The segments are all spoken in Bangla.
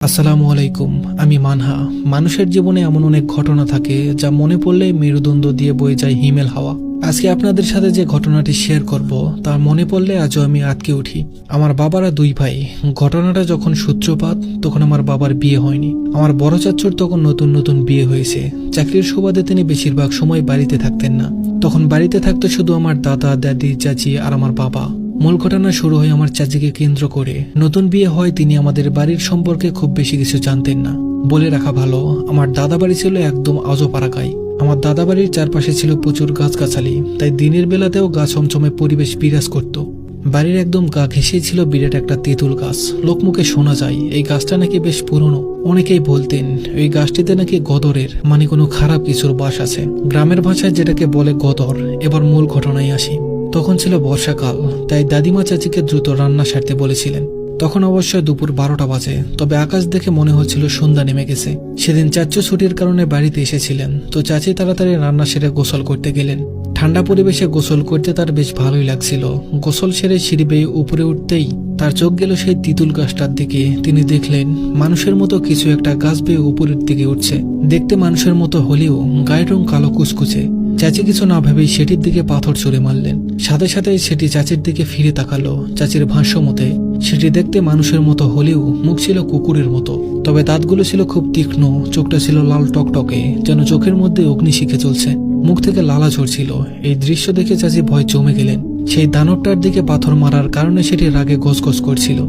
আসসালামু আলাইকুম। আমি মানহা। মানুষের জীবনে এমন অনেক ঘটনা থাকে যা মনে পড়লে মেরুদণ্ড দিয়ে বয়ে যায় হিমেল হাওয়া। আজকে আপনাদের সাথে যে ঘটনাটি শেয়ার করব তা মনে পড়লে আজও আমি আটকে উঠি। আমার বাবারা দুই ভাই। ঘটনাটা যখন সূত্রপাত তখন আমার বাবার বিয়ে হয়নি। আমার বড় চাচ্চুর তখন নতুন নতুন বিয়ে হয়েছে। চাকরির সুবাদে তিনি বেশিরভাগ সময় বাড়িতে থাকতেন না। তখন বাড়িতে থাকতো শুধু আমার দাদা, দাদি, চাচি আর আমার বাবা। মূল ঘটনা শুরু হয় আমার চাচিকে কেন্দ্র করে। নতুন বিয়ে হয় তিনি আমাদের বাড়ির সম্পর্কে খুব বেশি কিছু জানতেন না। বলে রাখা ভালো, আমার দাদা বাড়ি ছিল একদম আজোপাড়াগায়। আমার দাদা বাড়ির চারপাশে ছিল প্রচুর গাছগাছালি, তাই দিনের বেলাতেও গা ছমছমে পরিবেশ বিরাজ করত। বাড়ির একদম গা ঘেঁষেই ছিল বিরাট একটা তেঁতুল গাছ। লোকমুখে শোনা যায় এই গাছটা নাকি বেশ পুরনো। অনেকেই বলতেন ওই গাছটিতে নাকি গদরের মানে কোনো খারাপ কিছুর বাস আছে। গ্রামের ভাষায় যেটাকে বলে গদর। এবার মূল ঘটনায় আসি। তখন ছিল বর্ষাকাল, তাই দাদিমা চাচিকে দ্রুত রান্না সারতে বলেছিলেন। তখন অবশ্যই দুপুর 12টা বাজে, তবে আকাশ দেখে মনে হচ্ছিল সন্ধ্যা নেমে গেছে। সেদিন চাচু ছুটির কারণে বাড়িতে এসেছিলেন, তো চাচি তাড়াতাড়ি রান্না সেরে গোসল করতে গেলেন। ঠান্ডা পরিবেশে গোসল করতে তার বেশ ভালোই লাগছিল। গোসল সেরে সিঁড়ি বেয়ে উপরে উঠতেই তার চোখ গেল সেই তিতুল গাছটার দিকে। তিনি দেখলেন মানুষের মতো কিছু একটা গাছ বেয়ে উপরের দিকে উঠছে। দেখতে মানুষের মতো হলেও গায়ের রং কালো কুচকুচে। চাচি কিছু না ভেবেই সেটির দিকে পাথর ছুঁড়ে মারলেন। সাথে সাথে সেটি চাচির দিকে ফিরে তাকালো। চাচির ভাষ্য মতে সেটি দেখতে মানুষের মতো হলেও মুখ ছিল কুকুরের মতো, তবে দাঁতগুলো ছিল খুব তীক্ষ্ণ। চোখটা ছিল লাল টকটকে, যেন চোখের মধ্যে অগ্নি শিখে চলছে। মুখ থেকে লালা ঝরছিল। এই দৃশ্য দেখে চাচি ভয় জমে গেলেন। সেই দানবটার দিকে পাথর মারার কারণে সেটি রাগে গজগজ করছিল।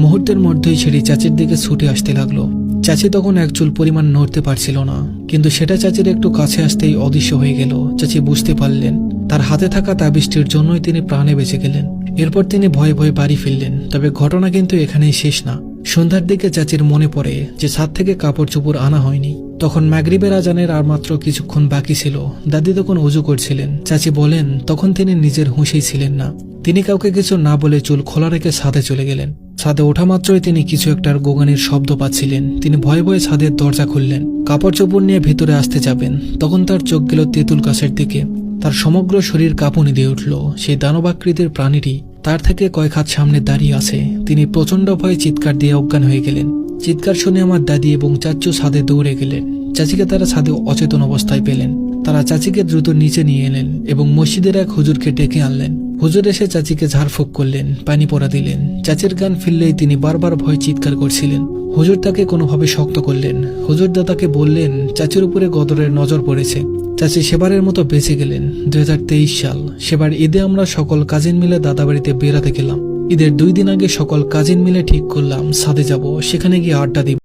মুহূর্তের মধ্যেই সেটি চাচির দিকে ছুটে আসতে লাগলো। চাচি তখন এক চুল পরিমাণ নড়তে পারছিল না, কিন্তু সেটা চাচির একটু কাছে আসতেই অদৃশ্য হয়ে গেল। চাচি বুঝতে পারলেন তার হাতে থাকা তাবিজটির জন্যই তিনি প্রাণে বেঁচে গেলেন। এরপর তিনি ভয়ে ভয়ে বাড়ি ফিরলেন। তবে ঘটনা কিন্তু এখানেই শেষ না। সন্ধ্যার দিকে চাচির মনে পড়ে যে ছাদ থেকে কাপড় চোপড় আনা হয়নি। তখন মাগরিবের আজানের আর মাত্র কিছুক্ষণ বাকি ছিল। দাদি তখন উজু করছিলেন। চাচি বলেন তখন তিনি নিজের হুঁশেই ছিলেন না। তিনি কাউকে কিছু না বলে চুল খোলা রেখে ছাদে চলে গেলেন। ছাদে ওঠা মাত্রই তিনি কিছু একটার গোগানির শব্দ পাচ্ছিলেন। তিনি ভয়ে ভয়ে ছাদের দরজা খুললেন। কাপড় চোপড় নিয়ে ভেতরে আসতে যাবেন, তখন তার চোখ গেল তেঁতুল গাছের দিকে। তার সমগ্র শরীর কাঁপুনি দিয়ে উঠল। সেই দানবাকৃতির প্রাণীটি তার থেকে কয়েক হাত সামনে দাঁড়িয়ে আছে। তিনি প্রচন্ড ভয়ে চিৎকার দিয়ে অজ্ঞান হয়ে গেলেন। চিৎকার শুনে আমার দাদি এবং চাচু ছাদে দৌড়ে গেলেন। চাচিকে তারা ছাদে অচেতন অবস্থায় পেলেন। তারা চাচিকে দ্রুত নিচে নিয়ে এলেন এবং মসজিদের এক হুজুরকে ডেকে আনলেন। হুজুর এসে চাচিকে ঝাড়ফুঁক করলেন, পানি পড়া দিলেন। চাচির গান ফিরলেই তিনি বারবার ভয় চিৎকার করছিলেন। হুজুর তাকে কোনোভাবে শক্ত করলেন। হুজুর দাদাকে বললেন চাচির উপরে গদরের নজর পড়েছে। চাচি সেবারের মতো বেঁচে গেলেন। 2023 সাল। সেবার ঈদে আমরা সকল কাজিন মিলে দাদা বাড়িতে বেড়াতে গেলাম। ঈদের 2 দিন আগে সকল কাজিন মিলে ঠিক করলাম ছাদে যাব, সেখানে গিয়ে আড্ডা দিব।